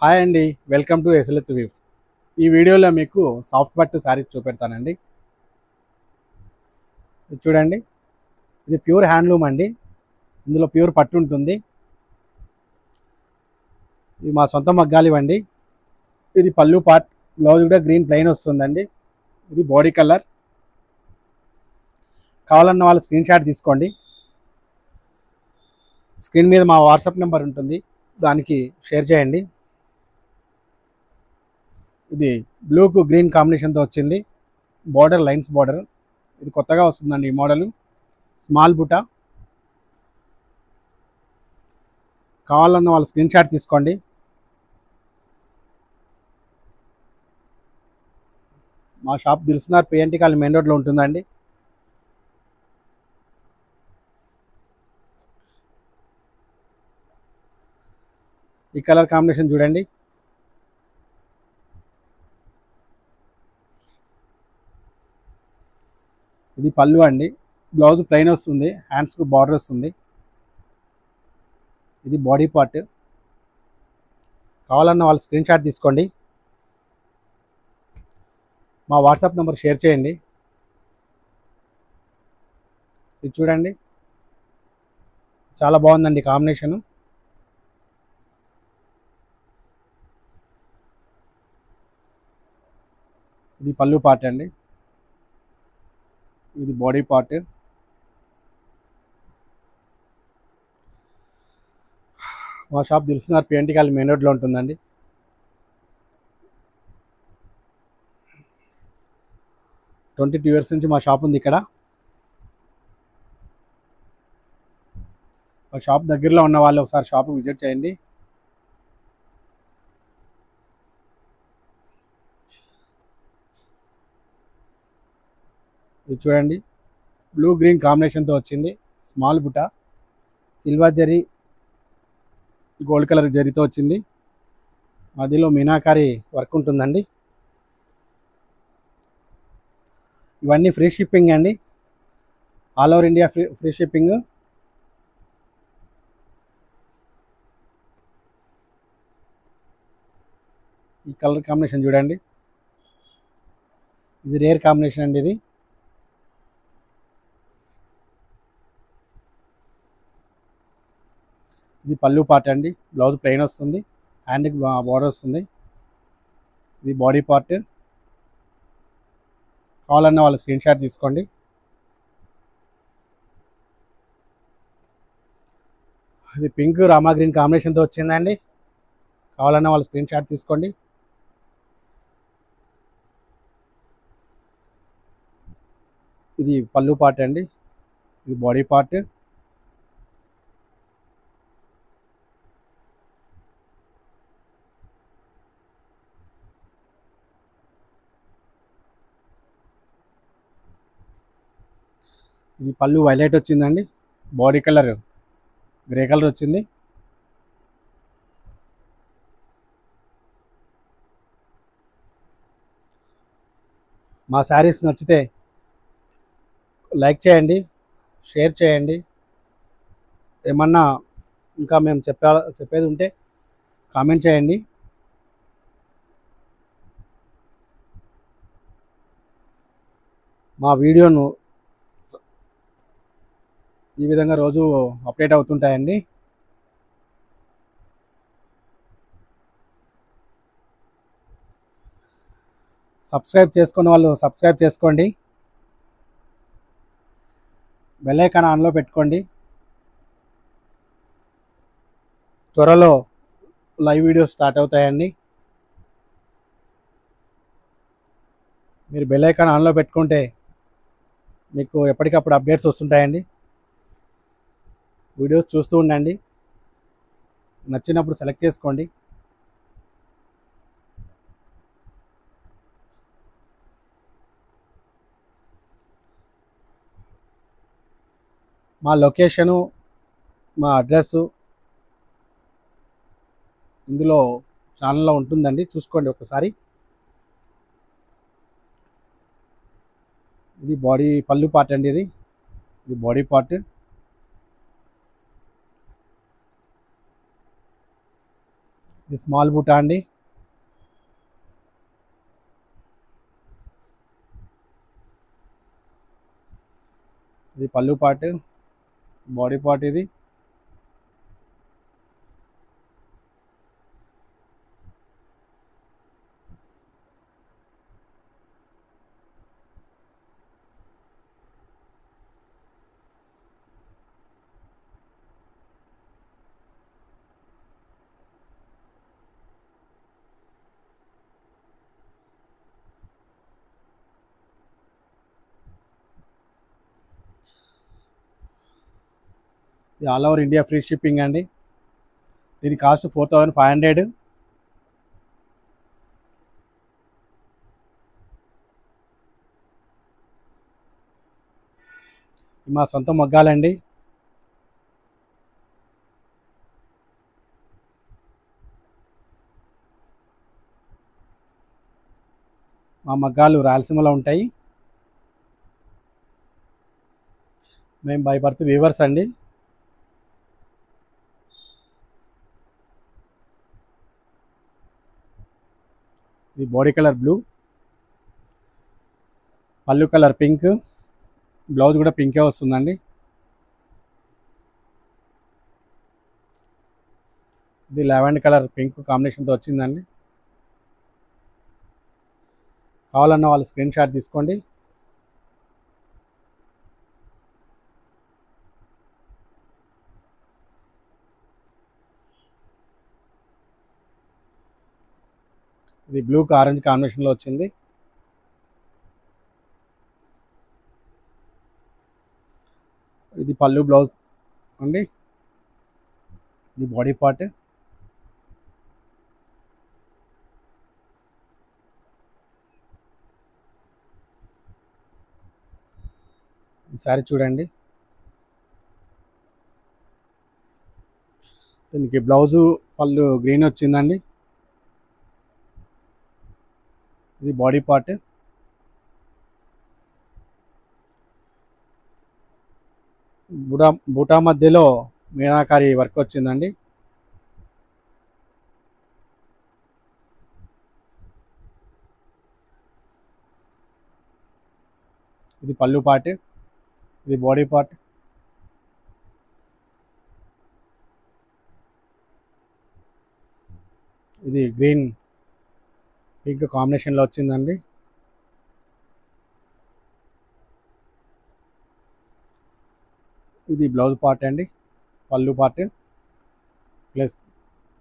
Hi అండి, welcome to ఎస్ఎల్హెచ్ weaves. ఈ వీడియోలో మీకు సాఫ్ట్ పట్టు శారీస్ చూపెడతానండి. ఇది చూడండి, ఇది ప్యూర్ హ్యాండ్లూమ్ అండి. ఇందులో ప్యూర్ పట్టు ఉంటుంది. ఇది మా సొంత మగ్గాలివండి. ఇది పళ్ళు పార్ట్, బ్లౌజ్ కూడా గ్రీన్ ప్లెయిన్ వస్తుందండి. ఇది బాడీ కలర్. కావాలన్న వాళ్ళు స్క్రీన్ షాట్ తీసుకోండి. స్క్రీన్ మీద మా వాట్సాప్ నెంబర్ ఉంటుంది, దానికి షేర్ చేయండి. ఇది బ్లూకు గ్రీన్ కాంబినేషన్తో వచ్చింది. బార్డర్ లైన్స్ బార్డర్, ఇది కొత్తగా వస్తుందండి ఈ మోడలు. స్మాల్ బుట్ట. కావాలన్న వాళ్ళు స్క్రీన్ షాట్ తీసుకోండి. మా shop Dilsukhnagar P&T colony main రోడ్లో ఉంటుందండి. ఈ కలర్ కాంబినేషన్ చూడండి. ఇది పళ్ళు అండి. బ్లౌజ్ ప్లెయిన్ వస్తుంది, హ్యాండ్స్కు బార్డర్ వస్తుంది. ఇది బాడీ పార్ట్. కావాలన్న వాళ్ళు స్క్రీన్ షాట్ తీసుకోండి. మా వాట్సాప్ నెంబర్ షేర్ చేయండి. ఇది చూడండి, చాలా బాగుందండి కాంబినేషను. ఇది పళ్ళు పార్ట్ అండి, ఇది బాడీ పార్ట్. మా shop Dilsukhnagar P&T colony main రోడ్లో ఉంటుందండి. 22 years నుంచి మా షాప్ ఉంది ఇక్కడ. మా షాప్ దగ్గరలో ఉన్న వాళ్ళు ఒకసారి షాప్ విజిట్ చేయండి. ఇది చూడండి, బ్లూ గ్రీన్ కాంబినేషన్తో వచ్చింది. స్మాల్ బుట్ట, సిల్వర్ జరీ, గోల్డ్ కలర్ జరీతో వచ్చింది. మధ్యలో మీనాకారి వర్క్ ఉంటుందండి. ఇవన్నీ ఫ్రీ షిప్పింగ్ అండి, all over India free shipping. ఈ కలర్ కాంబినేషన్ చూడండి, ఇది రేర్ కాంబినేషన్ అండి. ఇది పళ్ళు పార్ట్ అండి. బ్లౌజ్ ప్లెయిన్ వస్తుంది, హ్యాండ్కి బార్డర్ వస్తుంది. ఇది బాడీ పార్ట్. కావాలన్న వాళ్ళ స్క్రీన్ షాట్ తీసుకోండి. ఇది పింక్ రామా గ్రీన్ కాంబినేషన్తో వచ్చిందండి. కావాలన్న వాళ్ళ స్క్రీన్ షాట్ తీసుకోండి. ఇది పళ్ళు పార్ట్ అండి, ఇది బాడీ పార్ట్. ఇది పళ్ళు వైలెట్ వచ్చిందండి, బాడీ కలర్ గ్రే కలర్ వచ్చింది. మా శారీస్ నచ్చితే లైక్ చేయండి, షేర్ చేయండి. ఏమన్నా ఇంకా మేము చెప్పేది ఉంటే కామెంట్ చేయండి. మా వీడియోను ఈ విధంగా రోజు అప్డేట్ అవుతుంటాయండి. సబ్స్క్రైబ్ చేసుకున్న వాళ్ళు సబ్స్క్రైబ్ చేసుకోండి. బెల్ ఐకాన్ ఆన్లో పెట్టుకోండి. త్వరలో లైవ్ వీడియోస్ స్టార్ట్ అవుతాయండి. మీరు బెల్ ఐకాన్ ఆన్లో పెట్టుకుంటే మీకు ఎప్పటికప్పుడు అప్డేట్స్ వస్తుంటాయండి. వీడియోస్ చూస్తూ ఉండండి, నచ్చినప్పుడు సెలెక్ట్ చేసుకోండి. మా లొకేషను, మా అడ్రస్సు ఇందులో ఛానల్లో ఉంటుందండి, చూసుకోండి ఒకసారి. ఇది బాడీ పళ్ళు పార్ట్ అండి, ఇది బాడీ పార్ట్. ఇది స్మాల్ బూటా అండి. ఇది పళ్ళు పార్ట్, బాడీ పార్ట్ ఇది. ఇది all over India free shipping అండి. దీని కాస్ట్ 4500. మా సొంత మగ్గాలండి. మా మగ్గాలు రాయలసీమలో ఉంటాయి. మేము బై బర్త్ వీవర్స్ అండి. ఇది బాడీ కలర్ బ్లూ, పళ్ళు కలర్ పింక్, బ్లౌజ్ కూడా పింకే వస్తుందండి. ఇది లావెండర్ కలర్ పింక్ కాంబినేషన్తో వచ్చిందండి. కావాలన్న వాళ్ళు స్క్రీన్ షాట్ తీసుకోండి. ఇది బ్లూకి ఆరెంజ్ కాంబినేషన్లో వచ్చింది. ఇది పళ్ళు బ్లౌజ్ అండి. ఇది బాడీ పార్ట్. ఈసారి చూడండి. దీనికి బ్లౌజు పళ్ళు గ్రీన్ వచ్చిందండి. ఇది బాడీ పార్ట్. బూటా మధ్యలో మీనాకారి వర్క్ వచ్చిందండి. ఇది పళ్ళు పార్ట్. ఇది బాడీ పార్ట్. ఇది గ్రీన్ పింక్ కాంబినేషన్లో వచ్చిందండి. ఇది బ్లౌజ్ పార్ట్ అండి, పళ్ళు పార్ట్ ప్లస్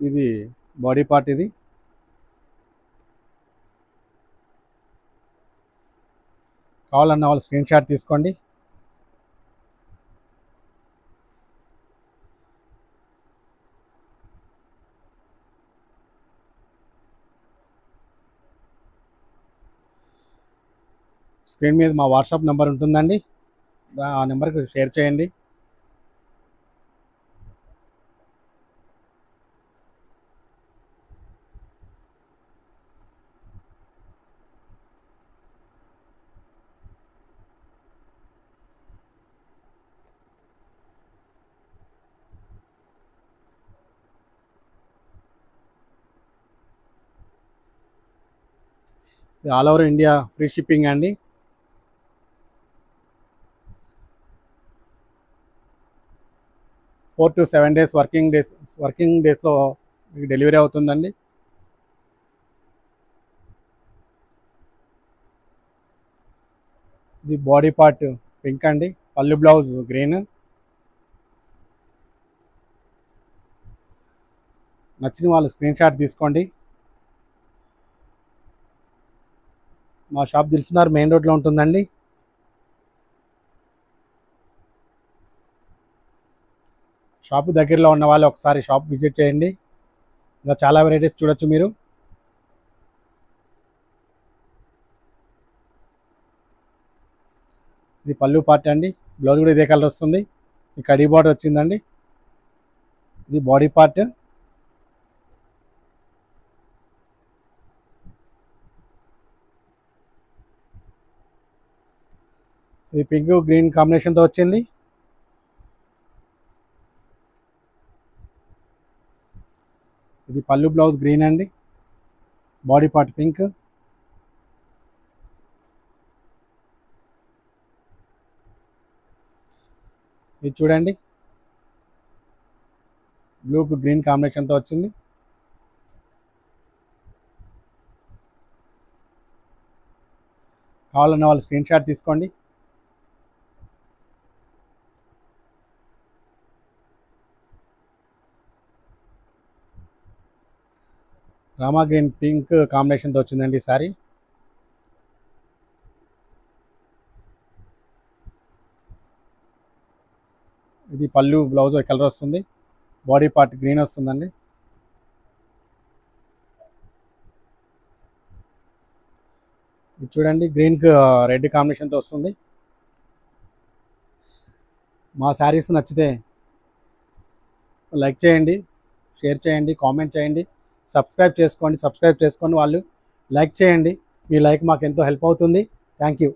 ఇది బాడీ పార్ట్. ఇది కావాలన్న వాళ్ళు స్క్రీన్ షాట్ తీసుకోండి. స్క్రీన్ మీద మా వాట్సాప్ నెంబర్ ఉంటుందండి, ఆ నెంబర్కి షేర్ చేయండి. ఇది all over India free shipping అండి. 4 to 7 days వర్కింగ్ డేస్లో మీకు డెలివరీ అవుతుందండి. ఇది బాడీ పార్ట్ పింక్ అండి, పళ్ళు బ్లౌజ్ గ్రీన్. నచ్చిన వాళ్ళు స్క్రీన్ షాట్ తీసుకోండి. మా షాప్ దిల్సుఖ్నగర్ మెయిన్ రోడ్లో ఉంటుందండి. షాప్ దగ్గరలో ఉన్న వాళ్ళు ఒకసారి షాప్ విజిట్ చేయండి. ఇంకా చాలా వెరైటీస్ చూడొచ్చు మీరు. ఇది పళ్ళు పార్ట్ అండి, బ్లౌజ్ కూడా ఇదే కలర్ వస్తుంది. ఈ కడీ బార్డర్ వచ్చిందండి. ఇది బాడీ పార్ట్. ఇది పింక్ గ్రీన్ కాంబినేషన్తో వచ్చింది. ఇది ఇది పళ్ళు బ్లౌజ్ గ్రీన్ అండి, బాడీ పార్ట్ పింక్. ఇది చూడండి బ్లూకు గ్రీన్ కాంబినేషన్తో వచ్చింది. కావాలన్న వాళ్ళు స్క్రీన్ షాట్ తీసుకోండి. రామా గ్రీన్ పింక్ కాంబినేషన్తో వచ్చిందండి ఈ సారీ. ఇది పళ్ళు బ్లౌజ్ కలర్ వస్తుంది, బాడీ పార్ట్ గ్రీన్ వస్తుందండి. ఇది చూడండి గ్రీన్కి రెడ్ కాంబినేషన్తో వస్తుంది. మా శారీస్ నచ్చితే లైక్ చేయండి, షేర్ చేయండి, కామెంట్ చేయండి, సబ్స్క్రైబ్ చేసుకొని వాళ్ళు లైక్ చేయండి. మీ లైక్ మాకు ఎంతో హెల్ప్ అవుతుంది. Thank you.